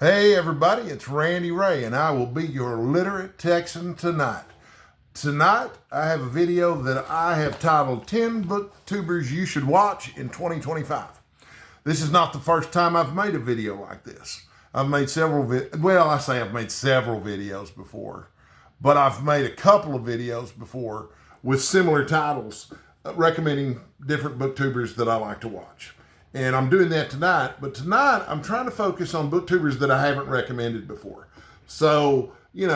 Hey everybody, it's Randy Ray and I will be your literate Texan tonight. Tonight I have a video that I have titled 10 Booktubers You Should Watch in 2025. This is not the first time I've made a video like this. I've made several I've made several videos before, but I've made a couple of videos before with similar titles recommending different booktubers that I like to watch. And I'm doing that tonight, but tonight I'm trying to focus on booktubers that I haven't recommended before. So, you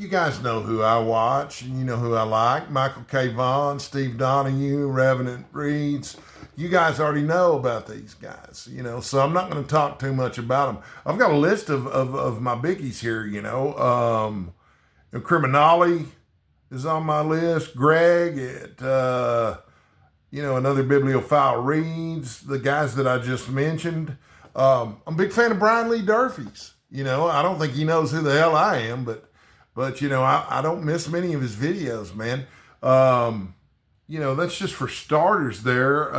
guys know who I watch and you know who I like. Michael K. Vaughan, Steve Donahue, Revenant Reads. You guys already know about these guys, so I'm not going to talk too much about them. I've got a list of my biggies here, Criminale is on my list. Greg at... another bibliophile reads, the guys that I just mentioned. I'm a big fan of Brian Lee Durfee's. I don't think he knows who the hell I am, but I don't miss many of his videos, man. That's just for starters there.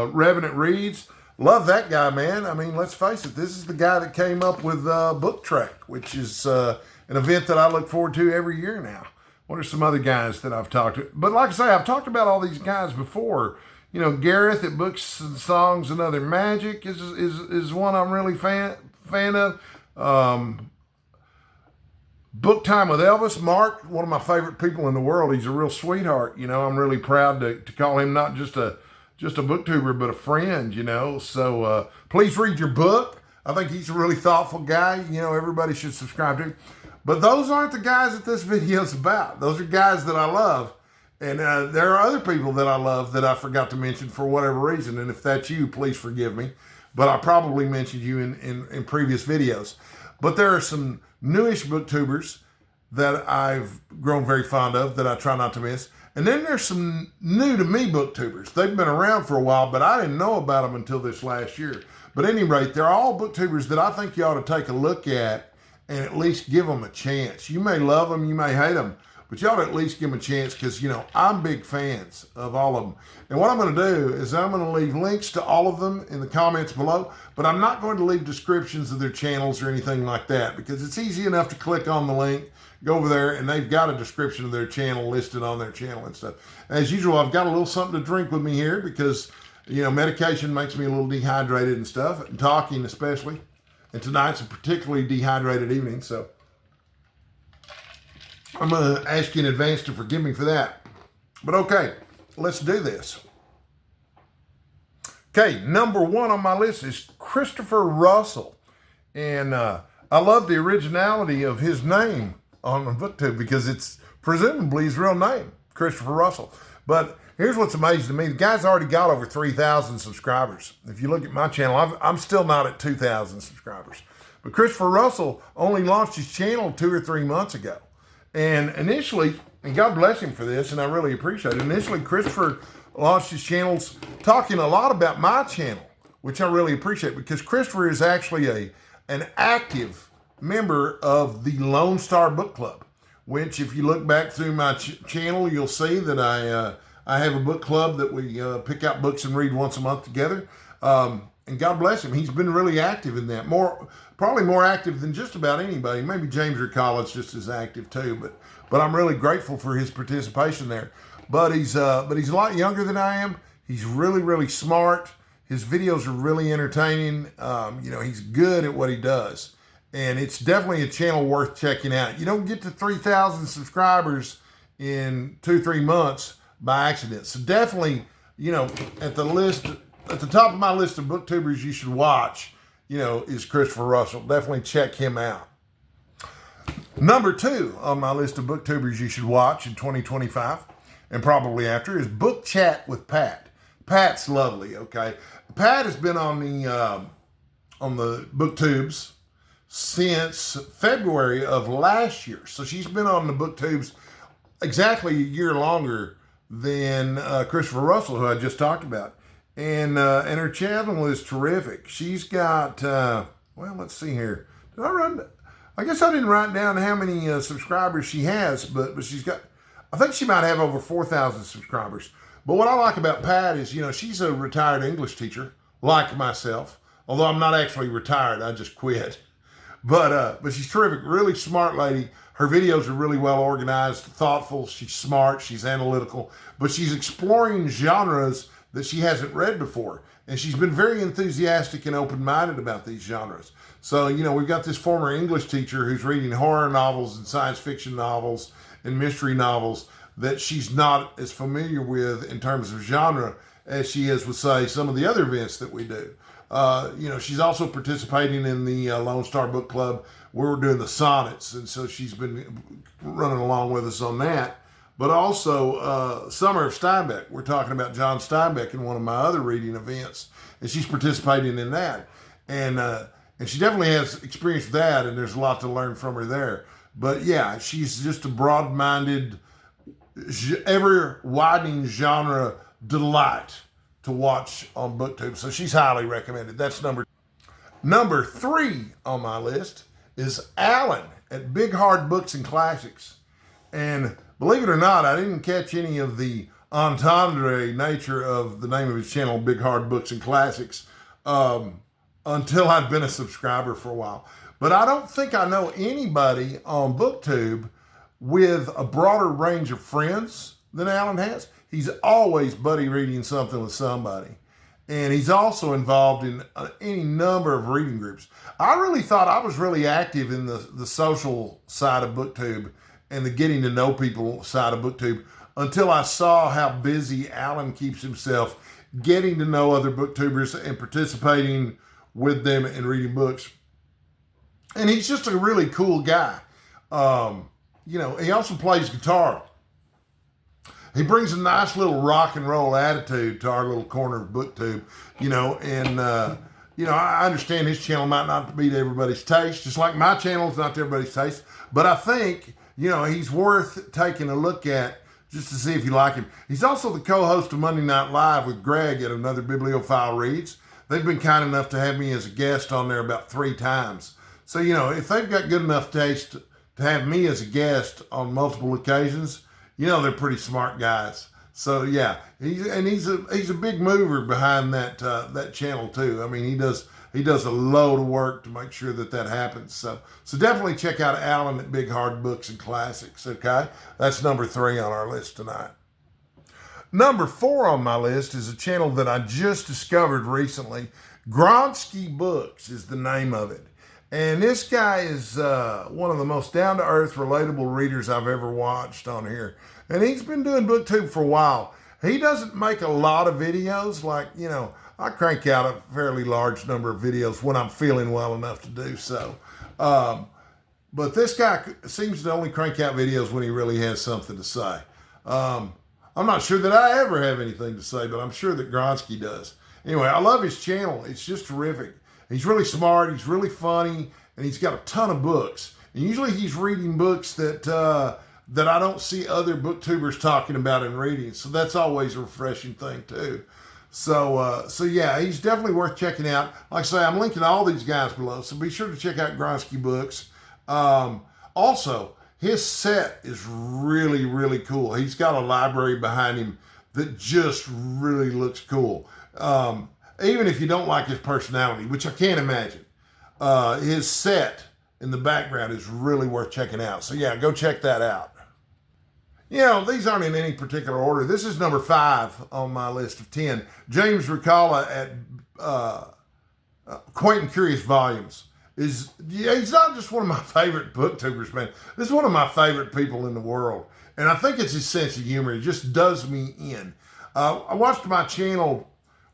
Revenant Reads, love that guy, man. I mean, let's face it, this is the guy that came up with Book Track, which is an event that I look forward to every year now. What are some other guys that I've talked to? But like I say, I've talked about all these guys before. Gareth at Books and Songs and Other Magic is one I'm really fan of. Book Time with Elvis, Mark, one of my favorite people in the world. He's a real sweetheart. I'm really proud to call him not just a booktuber, but a friend, So please read your book. I think he's a really thoughtful guy. Everybody should subscribe to him. But those aren't the guys that this video is about. Those are guys that I love. And there are other people that I love that I forgot to mention for whatever reason. And if that's you, please forgive me. But I probably mentioned you in previous videos. But there are some newish booktubers that I've grown very fond of that I try not to miss. And then there's some new to me booktubers. They've been around for a while, but I didn't know about them until this last year. But at any rate, they're all booktubers that I think you ought to take a look at and at least give them a chance. You may love them, you may hate them, but you ought to at least give them a chance because, I'm big fans of all of them. And what I'm going to do is I'm going to leave links to all of them in the comments below, but I'm not going to leave descriptions of their channels or anything like that because it's easy enough to click on the link, go over there, and they've got a description of their channel listed on their channel and stuff. As usual, I've got a little something to drink with me here because, medication makes me a little dehydrated and stuff, and talking especially. And tonight's a particularly dehydrated evening, so I'm going to ask you in advance to forgive me for that. But okay, let's do this. Okay, number one on my list is Christopher Russell. And I love the originality of his name on the BookTube because it's presumably his real name, Christopher Russell. But here's what's amazing to me. The guy's already got over 3,000 subscribers. If you look at my channel, I'm still not at 2,000 subscribers. But Christopher Russell only launched his channel 2 or 3 months ago. And initially, and God bless him for this, and I really appreciate it, initially Christopher launched his channels talking a lot about my channel, which I really appreciate because Christopher is actually an active member of the Lone Star Book Club, which if you look back through my channel, you'll see that I have a book club that we pick out books and read once a month together. And God bless him. He's been really active in that. Probably more active than just about anybody. Maybe James or Collett's just as active too. But I'm really grateful for his participation there. But he's a lot younger than I am. He's really, really smart. His videos are really entertaining. He's good at what he does. And it's definitely a channel worth checking out. You don't get to 3,000 subscribers in 2-3 months by accident. So definitely, at the top of my list of booktubers you should watch, is Christopher Russell. Definitely check him out. Number 2 on my list of booktubers you should watch in 2025 and probably after is Bookchat with Pat. Pat's lovely, okay? Pat has been on the Booktubes since February of last year. So she's been on the Booktubes exactly a year longer than Christopher Russell, who I just talked about. And her channel is terrific. She's got, let's see here. I guess I didn't write down how many subscribers she has, but she's got, I think she might have over 4,000 subscribers. But what I like about Pat is, she's a retired English teacher, like myself. Although I'm not actually retired, I just quit. But she's terrific, really smart lady. Her videos are really well organized, thoughtful. She's smart, she's analytical, but she's exploring genres that she hasn't read before. And she's been very enthusiastic and open-minded about these genres. So, we've got this former English teacher who's reading horror novels and science fiction novels and mystery novels that she's not as familiar with in terms of genre as she is with, say, some of the other events that we do. She's also participating in the Lone Star Book Club where we're doing the sonnets, and so she's been running along with us on that. But also Summer of Steinbeck. We're talking about John Steinbeck in one of my other reading events, and she's participating in that. And she definitely has experience with that, and there's a lot to learn from her there. But yeah, she's just a broad-minded, ever-widening genre delight to watch on BookTube. So she's highly recommended. That's number 3 on my list is Alan at Big Hard Books and Classics. And believe it or not, I didn't catch any of the entendre nature of the name of his channel, Big Hard Books and Classics, until I've been a subscriber for a while. But I don't think I know anybody on BookTube with a broader range of friends than Alan has. He's always buddy reading something with somebody. And he's also involved in any number of reading groups. I really thought I was really active in the social side of BookTube and the getting to know people side of BookTube until I saw how busy Alan keeps himself getting to know other BookTubers and participating with them and reading books. And he's just a really cool guy. He also plays guitar. He brings a nice little rock and roll attitude to our little corner of BookTube, I understand his channel might not be to everybody's taste, just like my channel is not to everybody's taste, but I think, he's worth taking a look at just to see if you like him. He's also the co-host of Monday Night Live with Greg at Another Bibliophile Reads. They've been kind enough to have me as a guest on there about 3 times. So, if they've got good enough taste to have me as a guest on multiple occasions, they're pretty smart guys. So yeah, he's a big mover behind that channel too. I mean, he does a load of work to make sure that happens. So definitely check out Alan at Big Hard Books and Classics. Okay, that's number 3 on our list tonight. Number 4 on my list is a channel that I just discovered recently. Gronskei Books is the name of it. And this guy is one of the most down-to-earth, relatable readers I've ever watched on here. And he's been doing BookTube for a while. He doesn't make a lot of videos. I crank out a fairly large number of videos when I'm feeling well enough to do so. But this guy seems to only crank out videos when he really has something to say. I'm not sure that I ever have anything to say, but I'm sure that Gronskei does. Anyway, I love his channel. It's just terrific. He's really smart, he's really funny, and he's got a ton of books. And usually he's reading books that I don't see other booktubers talking about and reading. So that's always a refreshing thing too. So yeah, he's definitely worth checking out. Like I say, I'm linking all these guys below, so be sure to check out Gronskei Books. Also, his set is really, really cool. He's got a library behind him that just really looks cool. Even if you don't like his personality, which I can't imagine, his set in the background is really worth checking out. So yeah, go check that out. These aren't in any particular order. This is number 5 on my list of 10. James Ricala at Quaint and Curious Volumes. He's not just one of my favorite booktubers, man. This is one of my favorite people in the world. And I think it's his sense of humor. It just does me in. I watched my channel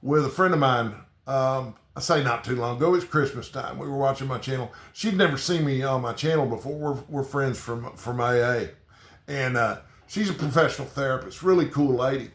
with a friend of mine, I say not too long ago. It's Christmas time. We were watching my channel. She'd never seen me on my channel before. We're friends from AA. And she's a professional therapist, really cool lady.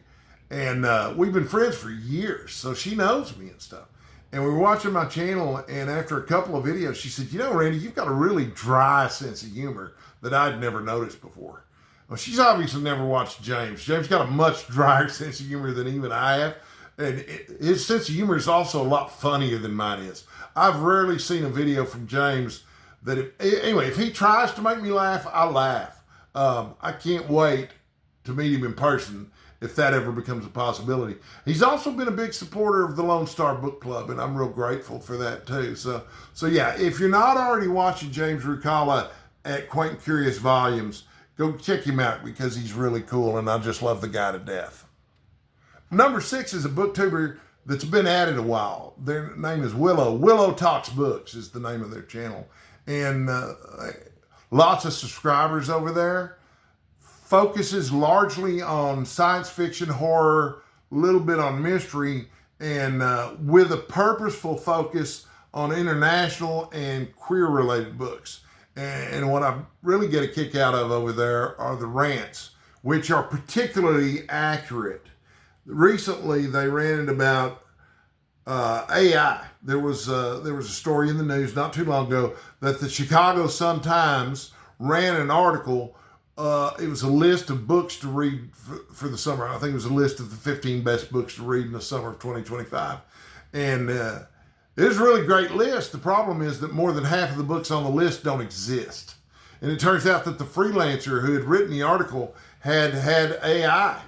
And we've been friends for years, so she knows me and stuff. And we were watching my channel, and after a couple of videos, she said, Randy, you've got a really dry sense of humor that I'd never noticed before. Well, she's obviously never watched James. James got a much drier sense of humor than even I have. And his sense of humor is also a lot funnier than mine is. I've rarely seen a video from James that, if he tries to make me laugh, I laugh. I can't wait to meet him in person if that ever becomes a possibility. He's also been a big supporter of the Lone Star Book Club, and I'm real grateful for that too. So yeah, if you're not already watching James Rucala at Quaint and Curious Volumes, go check him out because he's really cool, and I just love the guy to death. Number 6 is a booktuber that's been at it a while. Their name is Willow. Willow Talks Books is the name of their channel. And lots of subscribers over there. Focuses largely on science fiction, horror, a little bit on mystery, and with a purposeful focus on international and queer-related books. And what I really get a kick out of over there are the rants, which are particularly accurate. Recently, they ranted about AI. There was a story in the news not too long ago that the Chicago Sun-Times ran an article. It was a list of books to read for the summer. I think it was a list of the 15 best books to read in the summer of 2025. And it was a really great list. The problem is that more than half of the books on the list don't exist. And it turns out that the freelancer who had written the article had AI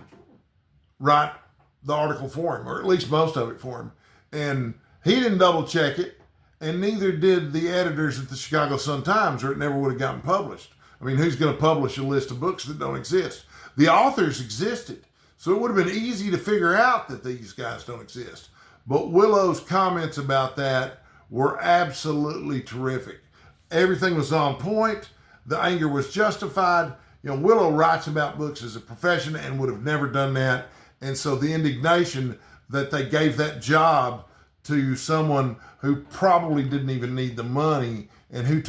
write the article for him, or at least most of it for him. And he didn't double check it, and neither did the editors at the Chicago Sun-Times, or it never would have gotten published. I mean, who's going to publish a list of books that don't exist? The authors existed, so it would have been easy to figure out that these guys don't exist. But Willow's comments about that were absolutely terrific. Everything was on point. The anger was justified. You know, Willow writes about books as a profession and would have never done that. And so the indignation that they gave that job to someone who probably didn't even need the money and who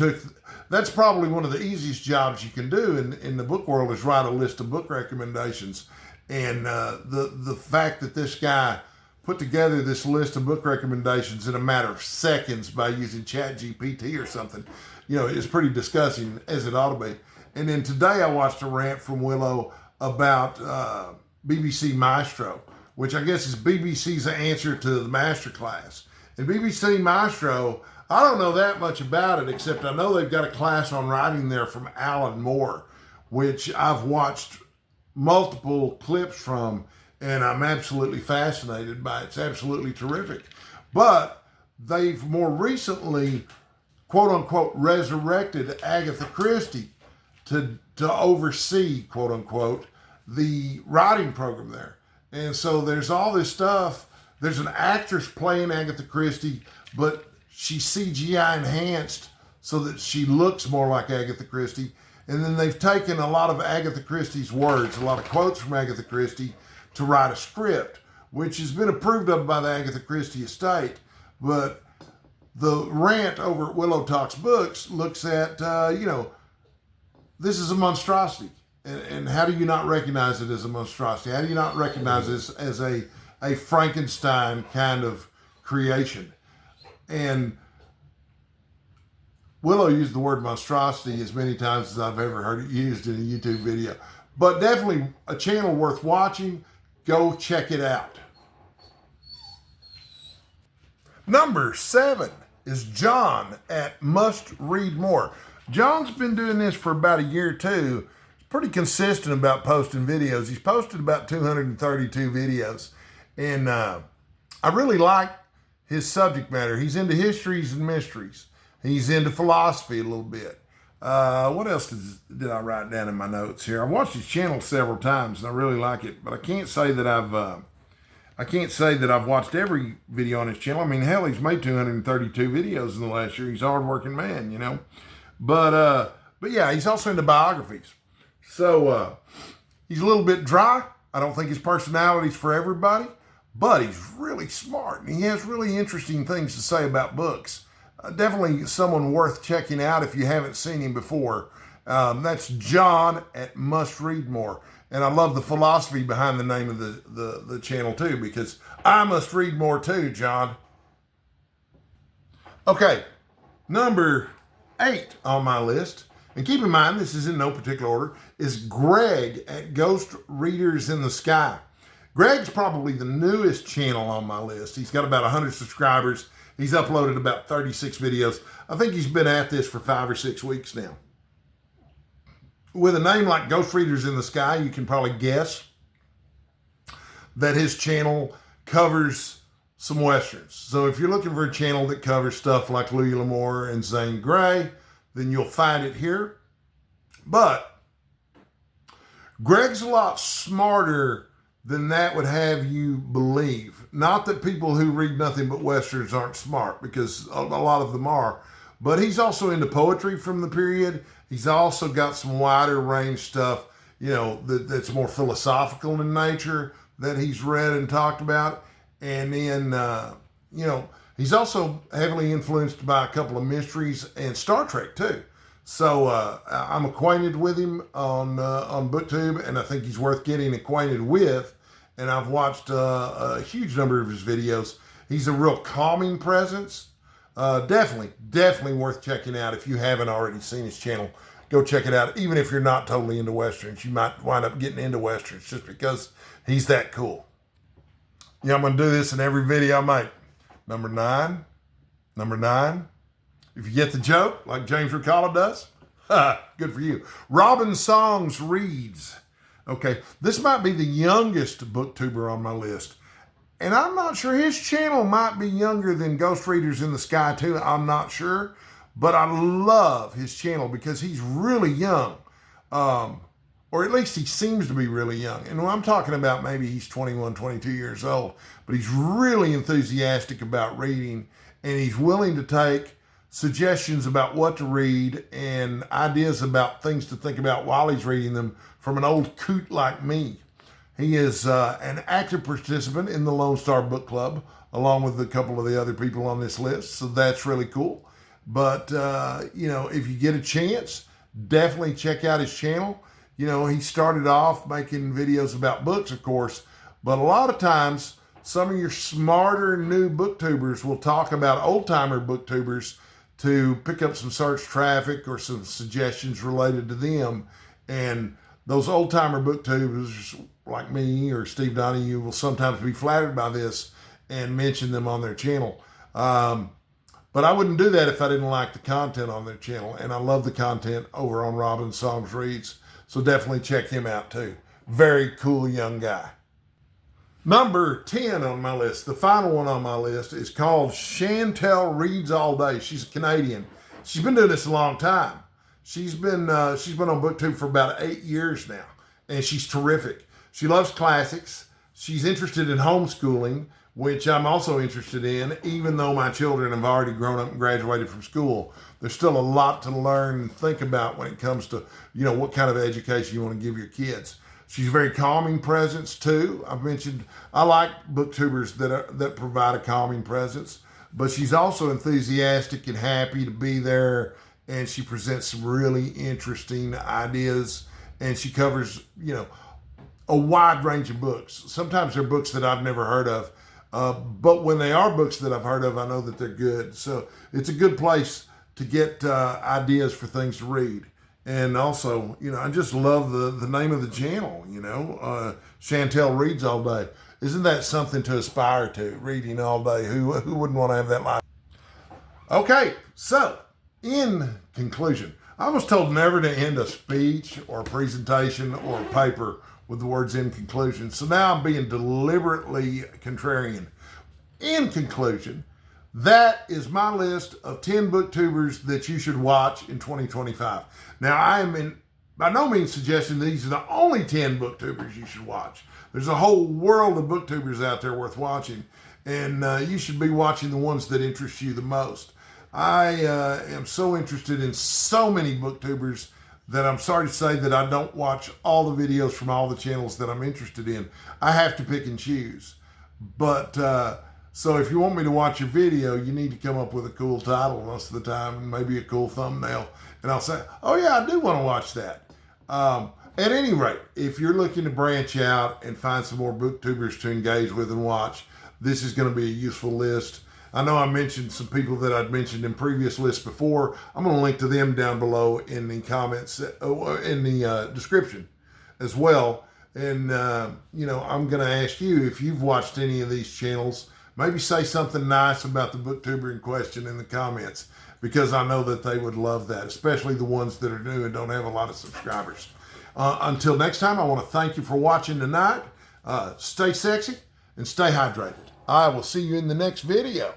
that's probably one of the easiest jobs you can do in the book world, is write a list of book recommendations. And the fact that this guy put together this list of book recommendations in a matter of seconds by using ChatGPT or something, you know, is pretty disgusting, as it ought to be. And then today I watched a rant from Willow about BBC Maestro, which I guess is BBC's answer to the Masterclass. And BBC Maestro, I don't know that much about it, except I know they've got a class on writing there from Alan Moore, which I've watched multiple clips from, and I'm absolutely fascinated by it. It's absolutely terrific. But they've more recently, quote unquote, resurrected Agatha Christie to oversee, quote unquote, the writing program there. And so there's all this stuff. There's an actress playing Agatha Christie, but she's CGI enhanced so that she looks more like Agatha Christie. And then they've taken a lot of Agatha Christie's words, a lot of quotes from Agatha Christie, to write a script, which has been approved of by the Agatha Christie estate. But the rant over at Willow Talks Books looks at, this is a monstrosity. And how do you not recognize it as a monstrosity? How do you not recognize this as a Frankenstein kind of creation? And Willow used the word monstrosity as many times as I've ever heard it used in a YouTube video. But definitely a channel worth watching. Go check it out. Number 7 is John at Must Read More. John's been doing this for about a year or two. Pretty consistent about posting videos. He's posted about 232 videos. And I really like his subject matter. He's into histories and mysteries. He's into philosophy a little bit. What else did I write down in my notes here? I've watched his channel several times and I really like it, but I can't say that I've watched every video on his channel. I mean, hell, he's made 232 videos in the last year. He's a hardworking man, you know. But yeah, he's also into biographies. So he's a little bit dry. I don't think his personality's for everybody, but he's really smart and he has really interesting things to say about books. Definitely someone worth checking out if you haven't seen him before. That's John at Must Read More. And I love the philosophy behind the name of the channel too, because I must read more too, John. Okay, number 8 on my list, and keep in mind this is in no particular order, is Greg at Ghost Readers in the Sky. Greg's probably the newest channel on my list. He's got about 100 subscribers. He's uploaded about 36 videos. I think he's been at this for 5 or 6 weeks now. With a name like Ghost Readers in the Sky, you can probably guess that his channel covers some Westerns. So if you're looking for a channel that covers stuff like Louis L'Amour and Zane Grey, then you'll find it here. But Greg's a lot smarter than that would have you believe. Not that people who read nothing but Westerns aren't smart, because a lot of them are. But he's also into poetry from the period. He's also got some wider range stuff, you know, that's more philosophical in nature that he's read and talked about. And then, you know, he's also heavily influenced by a couple of mysteries and Star Trek too. So I'm acquainted with him on BookTube, and I think he's worth getting acquainted with. And I've watched a huge number of his videos. He's a real calming presence. Definitely worth checking out. If you haven't already seen his channel, go check it out. Even if you're not totally into Westerns, you might wind up getting into Westerns just because he's that cool. Yeah, I'm going to do this in every video I make. Number nine. If you get the joke, like James Ricala does, good for you. Robin Songs Reads. Okay, this might be the youngest booktuber on my list. And I'm not sure, his channel might be younger than Ghost Readers in the Sky too. I'm not sure. But I love his channel because he's really young. Or at least he seems to be really young. And when I'm talking about, maybe he's 21, 22 years old. But he's really enthusiastic about reading. And he's willing to take suggestions about what to read and ideas about things to think about while he's reading them from an old coot like me. He is an active participant in the Lone Star Book Club, along with a couple of the other people on this list. So that's really cool. But, you know, if you get a chance, definitely check out his channel. You know, he started off making videos about books, of course, but a lot of times some of your smarter new booktubers will talk about old-timer booktubers to pick up some search traffic or some suggestions related to them. And those old-timer booktubers like me or Steve Donahue will sometimes be flattered by this and mention them on their channel. But I wouldn't do that if I didn't like the content on their channel. And I love the content over on Robin Songs Reads. So definitely check him out too. Very cool young guy. Number 10 on my list, the final one on my list, is called Chantel Reads All Day. She's a Canadian. She's been doing this a long time. She's been on BookTube for about 8 years now, and she's terrific. She loves classics. She's interested in homeschooling, which I'm also interested in, even though my children have already grown up and graduated from school. There's still a lot to learn and think about when it comes to, you know, what kind of education you want to give your kids. She's a very calming presence too. I've mentioned I like booktubers that provide a calming presence, but she's also enthusiastic and happy to be there, and she presents some really interesting ideas, and she covers, you know, a wide range of books. Sometimes they're books that I've never heard of, but when they are books that I've heard of, I know that they're good. So it's a good place to get ideas for things to read. And also, you know, I just love the name of the channel, you know, Chantel Reads All Day. Isn't that something to aspire to, reading all day? Who wouldn't want to have that life? Okay, so in conclusion, I was told never to end a speech or a presentation or a paper with the words "in conclusion." So now I'm being deliberately contrarian. In conclusion, that is my list of 10 booktubers that you should watch in 2025. Now, I am by no means suggesting these are the only 10 booktubers you should watch. There's a whole world of booktubers out there worth watching, and you should be watching the ones that interest you the most. I am so interested in so many booktubers that I'm sorry to say that I don't watch all the videos from all the channels that I'm interested in. I have to pick and choose. But so if you want me to watch your video, you need to come up with a cool title most of the time, and maybe a cool thumbnail. And I'll say, oh yeah, I do want to watch that. At any rate, if you're looking to branch out and find some more booktubers to engage with and watch, this is going to be a useful list. I know I mentioned some people that I'd mentioned in previous lists before. I'm going to link to them down below in the comments, in the description as well. And, you know, I'm going to ask you if you've watched any of these channels. Maybe say something nice about the booktuber in question in the comments, because I know that they would love that, especially the ones that are new and don't have a lot of subscribers. Until next time, I want to thank you for watching tonight. Stay sexy and stay hydrated. I will see you in the next video.